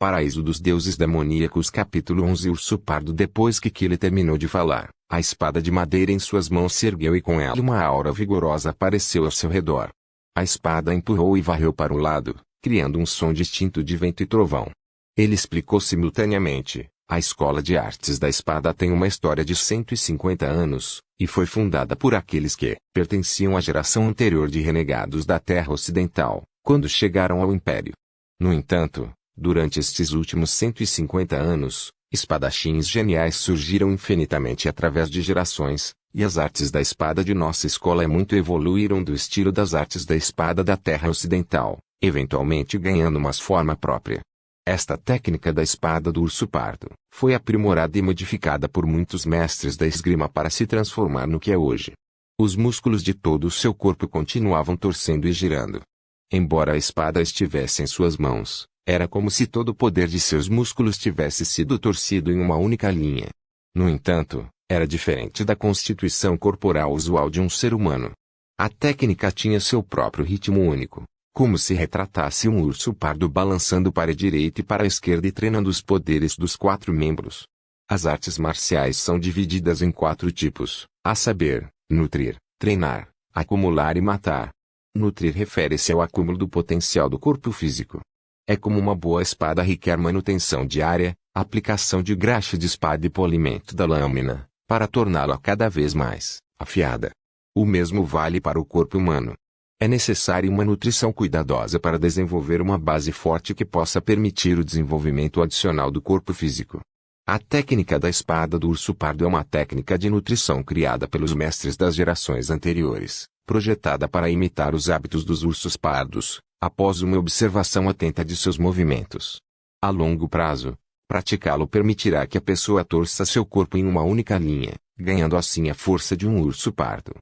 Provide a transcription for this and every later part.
Paraíso dos Deuses Demoníacos Capítulo 11 Urso Pardo. Depois que Kili terminou de falar, a espada de madeira em suas mãos se ergueu e com ela uma aura vigorosa apareceu ao seu redor. A espada empurrou e varreu para o lado, criando um som distinto de vento e trovão. Ele explicou simultaneamente: a Escola de Artes da Espada tem uma história de 150 anos, e foi fundada por aqueles que pertenciam à geração anterior de renegados da Terra Ocidental, quando chegaram ao Império. No entanto, durante estes últimos 150 anos, espadachins geniais surgiram infinitamente através de gerações, e as artes da espada de nossa escola muito evoluíram do estilo das artes da espada da Terra Ocidental, eventualmente ganhando uma forma própria. Esta técnica da espada do urso pardo foi aprimorada e modificada por muitos mestres da esgrima para se transformar no que é hoje. Os músculos de todo o seu corpo continuavam torcendo e girando. Embora a espada estivesse em suas mãos, era como se todo o poder de seus músculos tivesse sido torcido em uma única linha. No entanto, era diferente da constituição corporal usual de um ser humano. A técnica tinha seu próprio ritmo único, como se retratasse um urso pardo balançando para a direita e para a esquerda e treinando os poderes dos 4 membros. As artes marciais são divididas em 4 tipos, a saber, nutrir, treinar, acumular e matar. Nutrir refere-se ao acúmulo do potencial do corpo físico. É como uma boa espada requer manutenção diária, aplicação de graxa de espada e polimento da lâmina, para torná-la cada vez mais afiada. O mesmo vale para o corpo humano. É necessária uma nutrição cuidadosa para desenvolver uma base forte que possa permitir o desenvolvimento adicional do corpo físico. A técnica da espada do urso pardo é uma técnica de nutrição criada pelos mestres das gerações anteriores, projetada para imitar os hábitos dos ursos pardos, após uma observação atenta de seus movimentos. A longo prazo, praticá-lo permitirá que a pessoa torça seu corpo em uma única linha, ganhando assim a força de um urso pardo.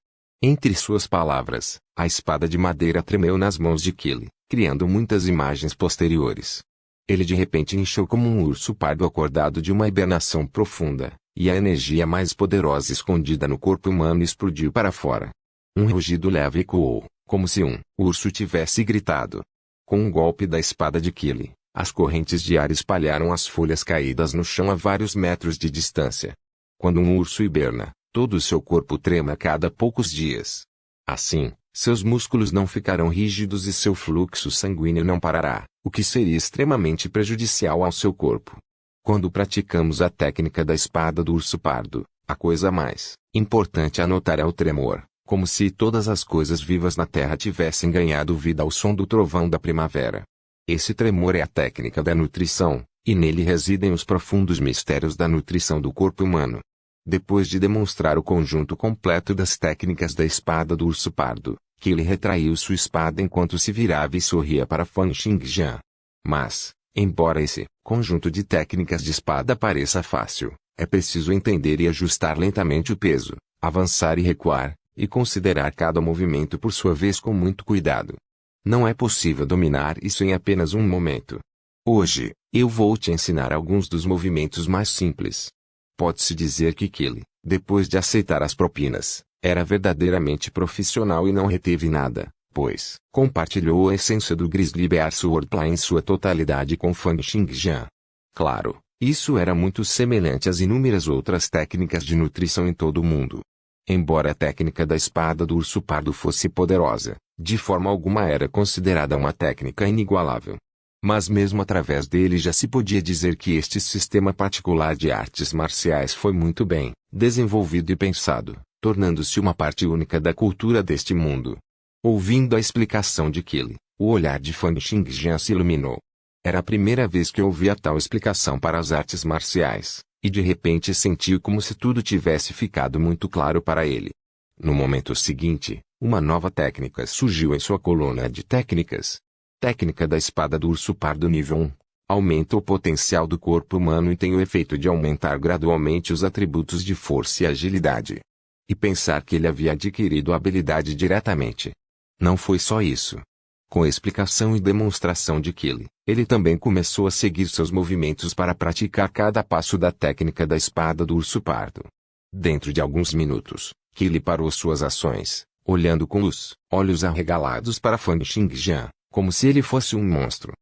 Entre suas palavras, a espada de madeira tremeu nas mãos de Kili, criando muitas imagens posteriores. Ele de repente inchou como um urso pardo acordado de uma hibernação profunda, e a energia mais poderosa escondida no corpo humano explodiu para fora. Um rugido leve ecoou, como se um urso tivesse gritado. Com um golpe da espada de Kili, as correntes de ar espalharam as folhas caídas no chão a vários metros de distância. Quando um urso hiberna, todo o seu corpo trema a cada poucos dias. Assim, seus músculos não ficarão rígidos e seu fluxo sanguíneo não parará, o que seria extremamente prejudicial ao seu corpo. Quando praticamos a técnica da espada do urso pardo, a coisa mais importante a notar é o tremor, como se todas as coisas vivas na Terra tivessem ganhado vida ao som do trovão da primavera. Esse tremor é a técnica da nutrição, e nele residem os profundos mistérios da nutrição do corpo humano. Depois de demonstrar o conjunto completo das técnicas da espada do urso pardo, Kili retraiu sua espada enquanto se virava e sorria para Fan Xingjian. Mas, embora esse conjunto de técnicas de espada pareça fácil, é preciso entender e ajustar lentamente o peso, avançar e recuar, e considerar cada movimento por sua vez com muito cuidado. Não é possível dominar isso em apenas um momento. Hoje, eu vou te ensinar alguns dos movimentos mais simples. Pode-se dizer que Kili, depois de aceitar as propinas, era verdadeiramente profissional e não reteve nada, pois compartilhou a essência do Grizzly Bear Swordplay em sua totalidade com Fan Xingjian. Claro, isso era muito semelhante às inúmeras outras técnicas de nutrição em todo o mundo. Embora a técnica da espada do urso pardo fosse poderosa, de forma alguma era considerada uma técnica inigualável. Mas mesmo através dele já se podia dizer que este sistema particular de artes marciais foi muito bem desenvolvido e pensado, tornando-se uma parte única da cultura deste mundo. Ouvindo a explicação de Kili, o olhar de Fan Xingjian se iluminou. Era a primeira vez que ouvia tal explicação para as artes marciais, e de repente sentiu como se tudo tivesse ficado muito claro para ele. No momento seguinte, uma nova técnica surgiu em sua coluna de técnicas. Técnica da espada do urso pardo nível 1. Aumenta o potencial do corpo humano e tem o efeito de aumentar gradualmente os atributos de força e agilidade. E pensar que ele havia adquirido a habilidade diretamente. Não foi só isso. Com a explicação e demonstração de Kili, ele também começou a seguir seus movimentos para praticar cada passo da técnica da espada do urso pardo. Dentro de alguns minutos, Kili parou suas ações, olhando com os olhos arregalados para Fan Xingjian, como se ele fosse um monstro.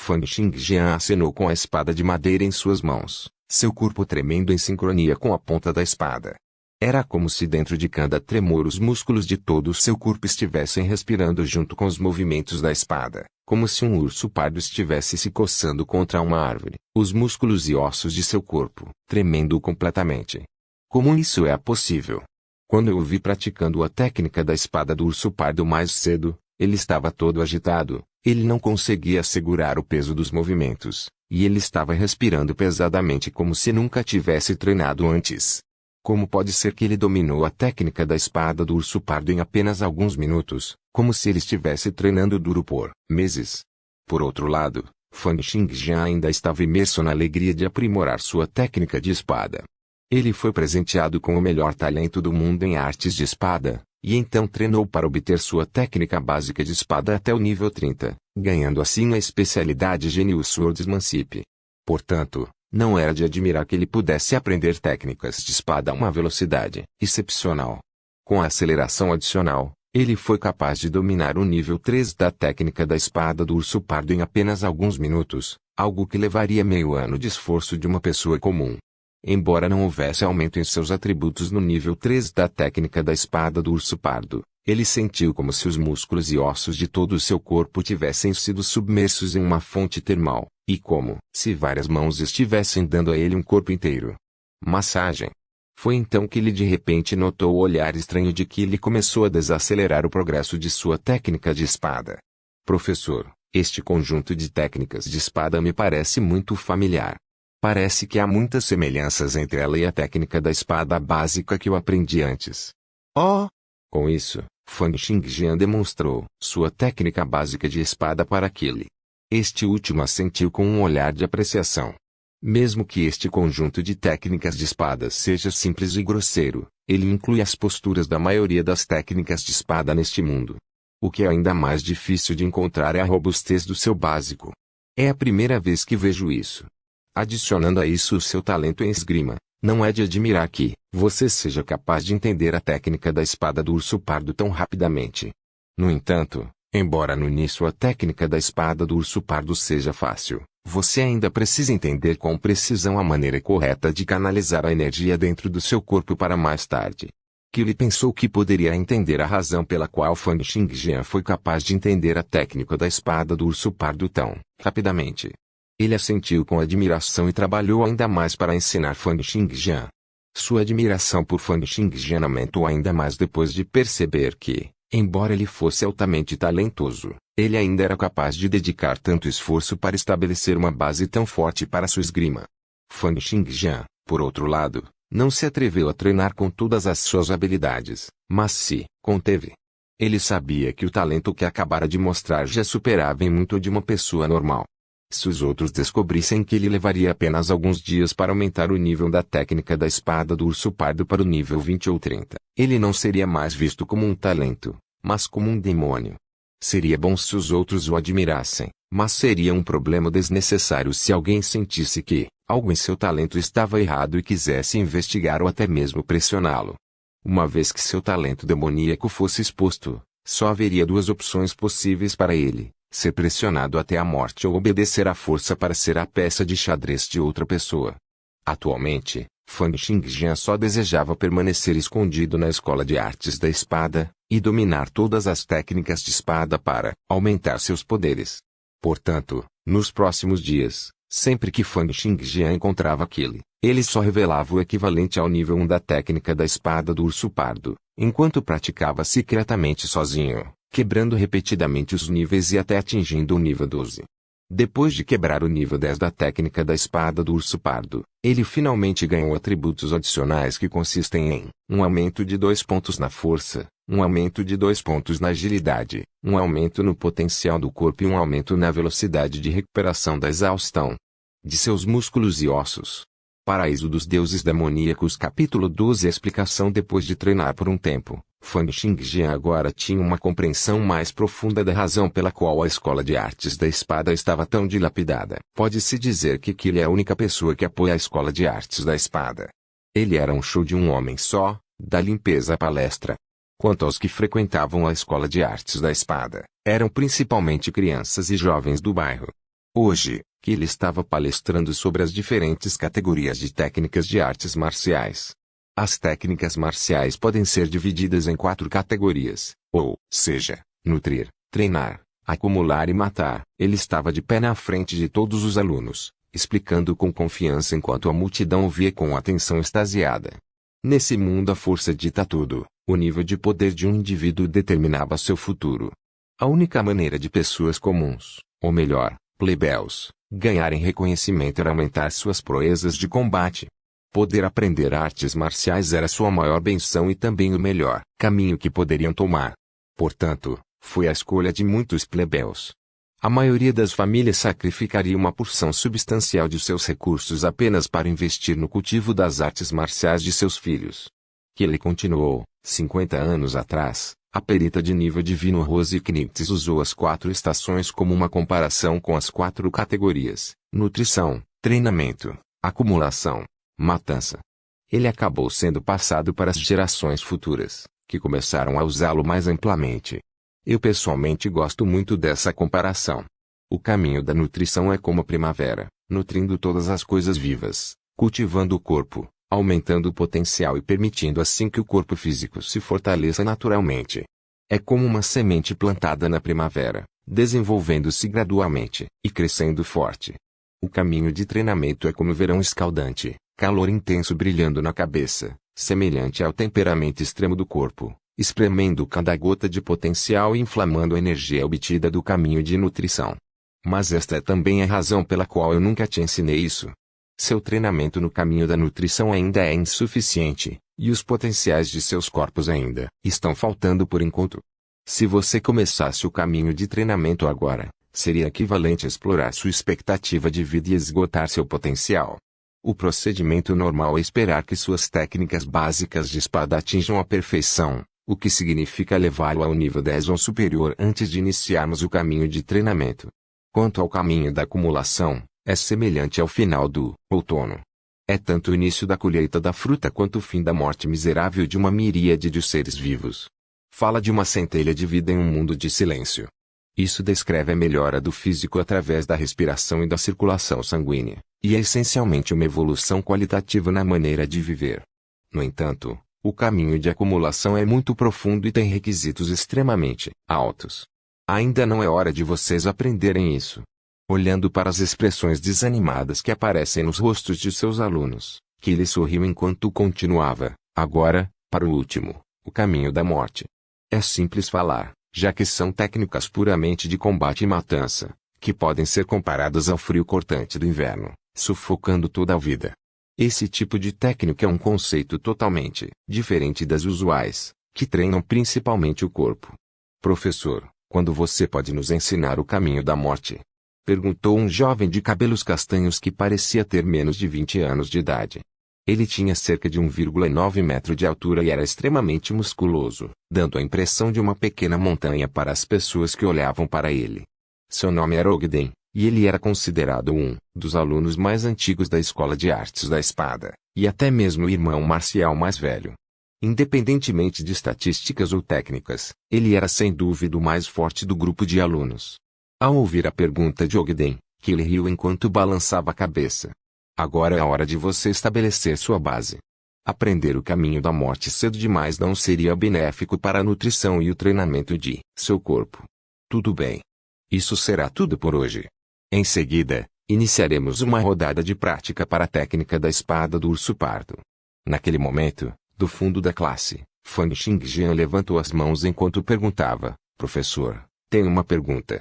Fang Xingjian acenou com a espada de madeira em suas mãos, seu corpo tremendo em sincronia com a ponta da espada. Era como se dentro de cada tremor os músculos de todo o seu corpo estivessem respirando junto com os movimentos da espada, como se um urso pardo estivesse se coçando contra uma árvore, os músculos e ossos de seu corpo, tremendo completamente. Como isso é possível? Quando eu o vi praticando a técnica da espada do urso pardo mais cedo, ele estava todo agitado, ele não conseguia segurar o peso dos movimentos, e ele estava respirando pesadamente como se nunca tivesse treinado antes. Como pode ser que ele dominou a técnica da espada do urso pardo em apenas alguns minutos, como se ele estivesse treinando duro por meses? Por outro lado, Fang Xingjian ainda estava imerso na alegria de aprimorar sua técnica de espada. Ele foi presenteado com o melhor talento do mundo em artes de espada, e então treinou para obter sua técnica básica de espada até o nível 30, ganhando assim a especialidade Genius Swordsmanship. Portanto, não era de admirar que ele pudesse aprender técnicas de espada a uma velocidade excepcional. Com a aceleração adicional, ele foi capaz de dominar o nível 3 da técnica da espada do urso pardo em apenas alguns minutos, algo que levaria meio ano de esforço de uma pessoa comum. Embora não houvesse aumento em seus atributos no nível 3 da técnica da espada do urso pardo, ele sentiu como se os músculos e ossos de todo o seu corpo tivessem sido submersos em uma fonte termal, e como se várias mãos estivessem dando a ele um corpo inteiro. Massagem. Foi então que ele de repente notou o olhar estranho de Kili e começou a desacelerar o progresso de sua técnica de espada. Professor, este conjunto de técnicas de espada me parece muito familiar. Parece que há muitas semelhanças entre ela e a técnica da espada básica que eu aprendi antes. Oh! Com isso, Fang Xingjian demonstrou sua técnica básica de espada para Kili. Este último assentiu com um olhar de apreciação. Mesmo que este conjunto de técnicas de espada seja simples e grosseiro, ele inclui as posturas da maioria das técnicas de espada neste mundo. O que é ainda mais difícil de encontrar é a robustez do seu básico. É a primeira vez que vejo isso. Adicionando a isso o seu talento em esgrima, não é de admirar que você seja capaz de entender a técnica da espada do urso pardo tão rapidamente. No entanto, embora no início a técnica da espada do urso pardo seja fácil, você ainda precisa entender com precisão a maneira correta de canalizar a energia dentro do seu corpo para mais tarde. Kili pensou que poderia entender a razão pela qual Fang Xingjian foi capaz de entender a técnica da espada do urso pardo tão rapidamente. Ele assentiu com admiração e trabalhou ainda mais para ensinar Fang Xingjian. Sua admiração por Fang Xingjian aumentou ainda mais depois de perceber que, embora ele fosse altamente talentoso, ele ainda era capaz de dedicar tanto esforço para estabelecer uma base tão forte para sua esgrima. Fang Xingjian, por outro lado, não se atreveu a treinar com todas as suas habilidades, mas se conteve. Ele sabia que o talento que acabara de mostrar já superava em muito o de uma pessoa normal. Se os outros descobrissem que ele levaria apenas alguns dias para aumentar o nível da técnica da espada do urso pardo para o nível 20 ou 30, ele não seria mais visto como um talento, mas como um demônio. Seria bom se os outros o admirassem, mas seria um problema desnecessário se alguém sentisse que algo em seu talento estava errado e quisesse investigar ou até mesmo pressioná-lo. Uma vez que seu talento demoníaco fosse exposto, só haveria duas opções possíveis para ele: ser pressionado até a morte ou obedecer à força para ser a peça de xadrez de outra pessoa. Atualmente, Fang Xingjian só desejava permanecer escondido na escola de artes da espada, e dominar todas as técnicas de espada para aumentar seus poderes. Portanto, nos próximos dias, sempre que Fang Xingjian encontrava Kili, ele só revelava o equivalente ao nível 1 da técnica da espada do urso pardo, enquanto praticava secretamente sozinho, quebrando repetidamente os níveis e até atingindo o nível 12. Depois de quebrar o nível 10 da técnica da espada do urso pardo, ele finalmente ganhou atributos adicionais que consistem em um aumento de 2 pontos na força, um aumento de 2 pontos na agilidade, um aumento no potencial do corpo e um aumento na velocidade de recuperação da exaustão de seus músculos e ossos. Paraíso dos Deuses Demoníacos Capítulo 12 Explicação Depois de treinar por um tempo, Fang Xingjian agora tinha uma compreensão mais profunda da razão pela qual a escola de artes da espada estava tão dilapidada. Pode-se dizer que Kili é a única pessoa que apoia a escola de artes da espada. Ele era um show de um homem só, da limpeza à palestra. Quanto aos que frequentavam a escola de artes da espada, eram principalmente crianças e jovens do bairro. Hoje, Kili estava palestrando sobre as diferentes categorias de técnicas de artes marciais. As técnicas marciais podem ser divididas em 4 categorias, ou seja, nutrir, treinar, acumular e matar. Ele estava de pé na frente de todos os alunos, explicando com confiança enquanto a multidão o via com atenção extasiada. Nesse mundo a força dita tudo, o nível de poder de um indivíduo determinava seu futuro. A única maneira de pessoas comuns, ou melhor, plebeus, ganharem reconhecimento era aumentar suas proezas de combate. Poder aprender artes marciais era sua maior benção e também o melhor caminho que poderiam tomar. Portanto, foi a escolha de muitos plebeus. A maioria das famílias sacrificaria uma porção substancial de seus recursos apenas para investir no cultivo das artes marciais de seus filhos. Kili continuou, 50 anos atrás, a perita de nível divino Rose Knitz usou as 4 estações como uma comparação com as 4 categorias: nutrição, treinamento, acumulação, matança. Ele acabou sendo passado para as gerações futuras, que começaram a usá-lo mais amplamente. Eu pessoalmente gosto muito dessa comparação. O caminho da nutrição é como a primavera, nutrindo todas as coisas vivas, cultivando o corpo, aumentando o potencial e permitindo assim que o corpo físico se fortaleça naturalmente. É como uma semente plantada na primavera, desenvolvendo-se gradualmente e crescendo forte. O caminho de treinamento é como o verão escaldante, calor intenso brilhando na cabeça, semelhante ao temperamento extremo do corpo, espremendo cada gota de potencial e inflamando a energia obtida do caminho de nutrição. Mas esta é também a razão pela qual eu nunca te ensinei isso. Seu treinamento no caminho da nutrição ainda é insuficiente, e os potenciais de seus corpos ainda estão faltando por enquanto. Se você começasse o caminho de treinamento agora, seria equivalente a explorar sua expectativa de vida e esgotar seu potencial. O procedimento normal é esperar que suas técnicas básicas de espada atinjam a perfeição, o que significa levá-lo ao nível 10 ou superior antes de iniciarmos o caminho de treinamento. Quanto ao caminho da acumulação, é semelhante ao final do outono. É tanto o início da colheita da fruta quanto o fim da morte miserável de uma miríade de seres vivos. Fala de uma centelha de vida em um mundo de silêncio. Isso descreve a melhora do físico através da respiração e da circulação sanguínea, e é essencialmente uma evolução qualitativa na maneira de viver. No entanto, o caminho de acumulação é muito profundo e tem requisitos extremamente altos. Ainda não é hora de vocês aprenderem isso. Olhando para as expressões desanimadas que aparecem nos rostos de seus alunos, Kili sorriu enquanto continuava, agora, para o último, o caminho da morte. É simples falar, já que são técnicas puramente de combate e matança, que podem ser comparadas ao frio cortante do inverno, sufocando toda a vida. Esse tipo de técnica é um conceito totalmente diferente das usuais, que treinam principalmente o corpo. Professor, quando você pode nos ensinar o caminho da morte? Perguntou um jovem de cabelos castanhos que parecia ter menos de 20 anos de idade. Ele tinha cerca de 1,9 metro de altura e era extremamente musculoso, dando a impressão de uma pequena montanha para as pessoas que olhavam para ele. Seu nome era Ogden, e ele era considerado um dos alunos mais antigos da Escola de Artes da Espada, e até mesmo o irmão marcial mais velho. Independentemente de estatísticas ou técnicas, ele era sem dúvida o mais forte do grupo de alunos. Ao ouvir a pergunta de Ogden, Kili riu enquanto balançava a cabeça. Agora é a hora de você estabelecer sua base. Aprender o caminho da morte cedo demais não seria benéfico para a nutrição e o treinamento de seu corpo. Tudo bem. Isso será tudo por hoje. Em seguida, iniciaremos uma rodada de prática para a técnica da espada do urso pardo. Naquele momento, do fundo da classe, Fan Xingjian levantou as mãos enquanto perguntava, professor, tenho uma pergunta.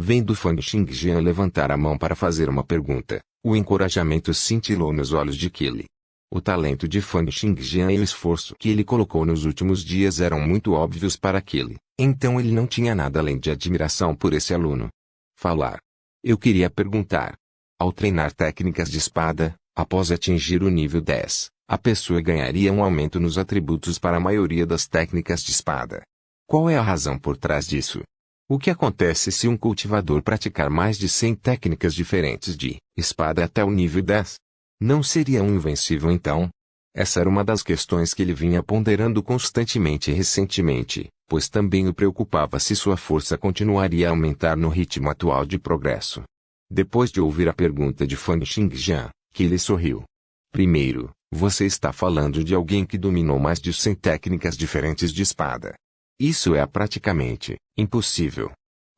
Vendo Fan Xingjian levantar a mão para fazer uma pergunta, o encorajamento cintilou nos olhos de Kili. O talento de Fan Xingjian e o esforço que ele colocou nos últimos dias eram muito óbvios para Kili, então ele não tinha nada além de admiração por esse aluno. Falar. Eu queria perguntar. Ao treinar técnicas de espada, após atingir o nível 10, a pessoa ganharia um aumento nos atributos para a maioria das técnicas de espada. Qual é a razão por trás disso? O que acontece se um cultivador praticar mais de 100 técnicas diferentes de espada até o nível 10? Não seria um invencível então? Essa era uma das questões que ele vinha ponderando constantemente e recentemente, pois também o preocupava se sua força continuaria a aumentar no ritmo atual de progresso. Depois de ouvir a pergunta de Fang Xingjian, Qile sorriu. Primeiro, você está falando de alguém que dominou mais de 100 técnicas diferentes de espada. Isso é praticamente impossível.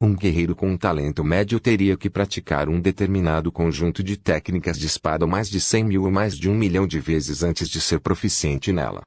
Um guerreiro com um talento médio teria que praticar um determinado conjunto de técnicas de espada mais de 100.000 ou mais de 1.000.000 de vezes antes de ser proficiente nela.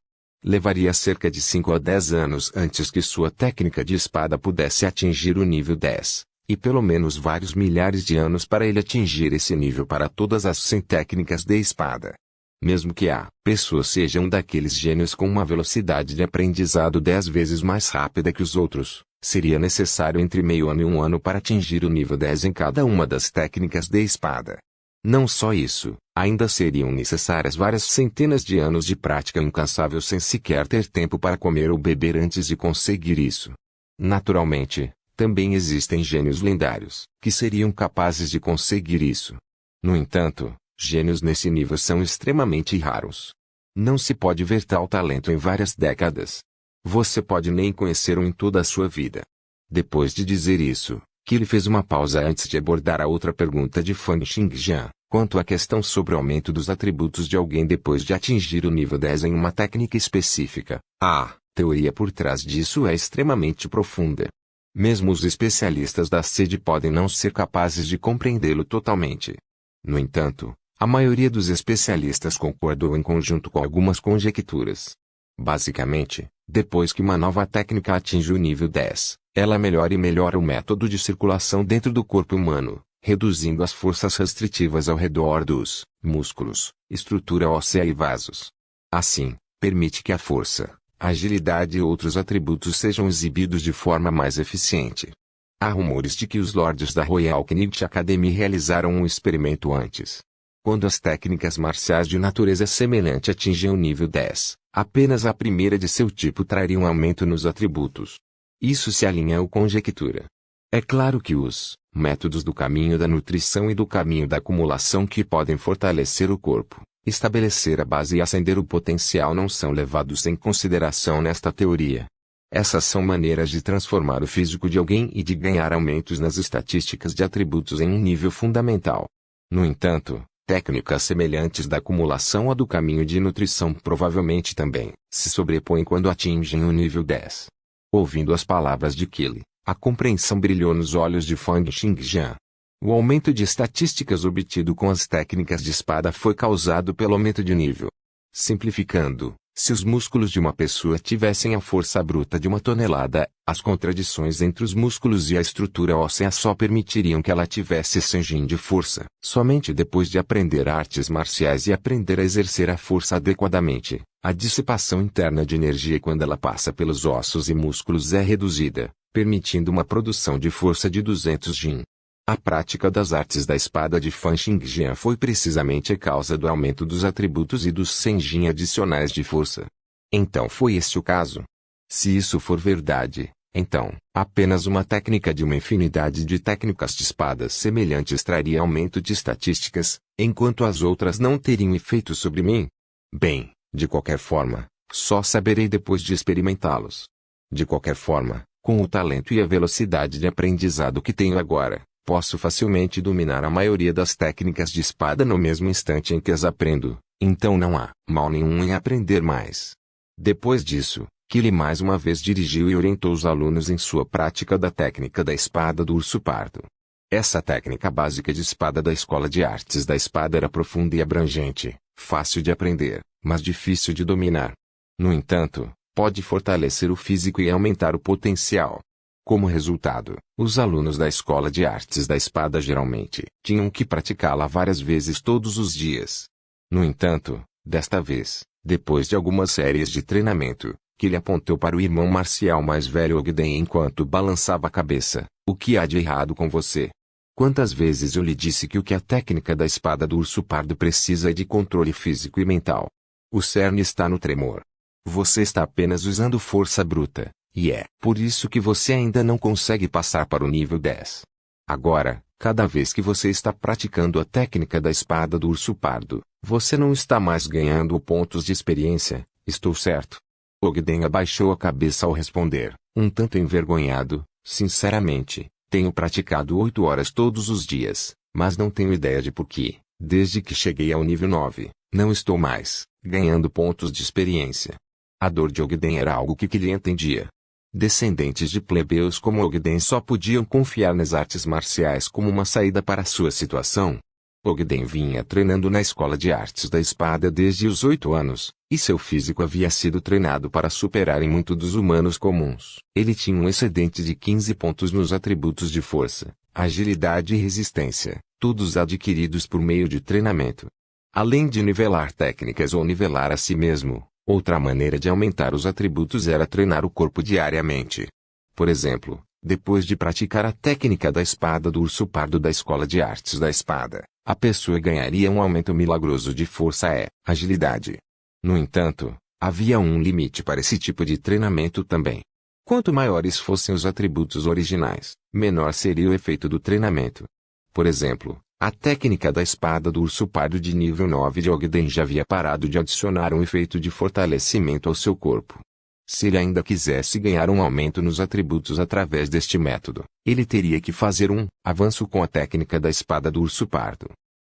Levaria cerca de 5 a 10 anos antes que sua técnica de espada pudesse atingir o nível 10, e pelo menos vários milhares de anos para ele atingir esse nível para todas as 100 técnicas de espada. Mesmo que a pessoa seja um daqueles gênios com uma velocidade de aprendizado 10 vezes mais rápida que os outros, seria necessário entre meio ano e um ano para atingir o nível 10 em cada uma das técnicas de espada. Não só isso, ainda seriam necessárias várias centenas de anos de prática incansável sem sequer ter tempo para comer ou beber antes de conseguir isso. Naturalmente, também existem gênios lendários, que seriam capazes de conseguir isso. No entanto, gênios nesse nível são extremamente raros. Não se pode ver tal talento em várias décadas. Você pode nem conhecer um em toda a sua vida. Depois de dizer isso, Qile fez uma pausa antes de abordar a outra pergunta de Fang Xingjian, quanto à questão sobre o aumento dos atributos de alguém depois de atingir o nível 10 em uma técnica específica. A teoria por trás disso é extremamente profunda. Mesmo os especialistas da sede podem não ser capazes de compreendê-lo totalmente. No entanto, a maioria dos especialistas concordou em conjunto com algumas conjecturas. Basicamente, depois que uma nova técnica atinge o nível 10, ela melhora e melhora o método de circulação dentro do corpo humano, reduzindo as forças restritivas ao redor dos músculos, estrutura óssea e vasos. Assim, permite que a força, agilidade e outros atributos sejam exibidos de forma mais eficiente. Há rumores de que os lords da Royal Knight Academy realizaram um experimento antes. Quando as técnicas marciais de natureza semelhante atingem o nível 10, apenas a primeira de seu tipo traria um aumento nos atributos. Isso se alinha à conjectura. É claro que os métodos do caminho da nutrição e do caminho da acumulação que podem fortalecer o corpo, estabelecer a base e acender o potencial não são levados em consideração nesta teoria. Essas são maneiras de transformar o físico de alguém e de ganhar aumentos nas estatísticas de atributos em um nível fundamental. No entanto, técnicas semelhantes da acumulação ou do caminho de nutrição provavelmente também se sobrepõem quando atingem o nível 10. Ouvindo as palavras de Qile, a compreensão brilhou nos olhos de Fang Xingjian. O aumento de estatísticas obtido com as técnicas de espada foi causado pelo aumento de nível. Simplificando, se os músculos de uma pessoa tivessem a força bruta de 1 tonelada, as contradições entre os músculos e a estrutura óssea só permitiriam que ela tivesse 100 Jin de força. Somente depois de aprender artes marciais e aprender a exercer a força adequadamente, a dissipação interna de energia quando ela passa pelos ossos e músculos é reduzida, permitindo uma produção de força de 200 Jin. A prática das artes da espada de Fan Xingjian foi precisamente a causa do aumento dos atributos e dos 100 Jin adicionais de força. Então foi esse o caso? Se isso for verdade, então, apenas uma técnica de uma infinidade de técnicas de espadas semelhantes traria aumento de estatísticas, enquanto as outras não teriam efeito sobre mim? Bem, de qualquer forma, só saberei depois de experimentá-los. De qualquer forma, com o talento e a velocidade de aprendizado que tenho agora, posso facilmente dominar a maioria das técnicas de espada no mesmo instante em que as aprendo, então não há mal nenhum em aprender mais. Depois disso, Qile mais uma vez dirigiu e orientou os alunos em sua prática da técnica da espada do urso pardo. Essa técnica básica de espada da Escola de Artes da Espada era profunda e abrangente, fácil de aprender, mas difícil de dominar. No entanto, pode fortalecer o físico e aumentar o potencial. Como resultado, os alunos da Escola de Artes da Espada geralmente tinham que praticá-la várias vezes todos os dias. No entanto, desta vez, depois de algumas séries de treinamento, Qile apontou para o irmão marcial mais velho Ogden enquanto balançava a cabeça. O que há de errado com você? Quantas vezes eu lhe disse que o que a técnica da espada do urso pardo precisa é de controle físico e mental? O cerne está no tremor. Você está apenas usando força bruta. E é por isso que você ainda não consegue passar para o nível 10. Agora, cada vez que você está praticando a técnica da espada do urso pardo, você não está mais ganhando pontos de experiência, estou certo? Ogden abaixou a cabeça ao responder, um tanto envergonhado. Sinceramente, tenho praticado 8 horas todos os dias, Mas não tenho ideia de por que, desde que cheguei ao nível 9, não estou mais ganhando pontos de experiência. A dor de Ogden era algo que ele entendia. Descendentes de plebeus como Ogden só podiam confiar nas artes marciais como uma saída para sua situação. Ogden vinha treinando na escola de artes da espada desde os 8 anos, e seu físico havia sido treinado para superar em muito dos humanos comuns. Ele tinha um excedente de 15 pontos nos atributos de força, agilidade e resistência, todos adquiridos por meio de treinamento. Além de nivelar técnicas ou nivelar a si mesmo, outra maneira de aumentar os atributos era treinar o corpo diariamente. Por exemplo, depois de praticar a técnica da espada do urso pardo da escola de artes da espada, a pessoa ganharia um aumento milagroso de força e agilidade. No entanto, havia um limite para esse tipo de treinamento também. Quanto maiores fossem os atributos originais, menor seria o efeito do treinamento. Por exemplo, a técnica da espada do urso pardo de nível 9 de Ogden já havia parado de adicionar um efeito de fortalecimento ao seu corpo. Se ele ainda quisesse ganhar um aumento nos atributos através deste método, ele teria que fazer um avanço com a técnica da espada do urso pardo.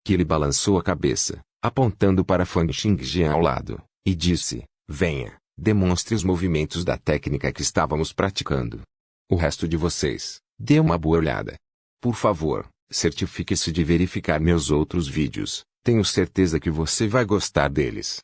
Ele balançou a cabeça, apontando para Fang Xingjian ao lado, e disse: venha, demonstre os movimentos da técnica que estávamos praticando. O resto de vocês, dê uma boa olhada. Por favor, certifique-se de verificar meus outros vídeos, tenho certeza que você vai gostar deles.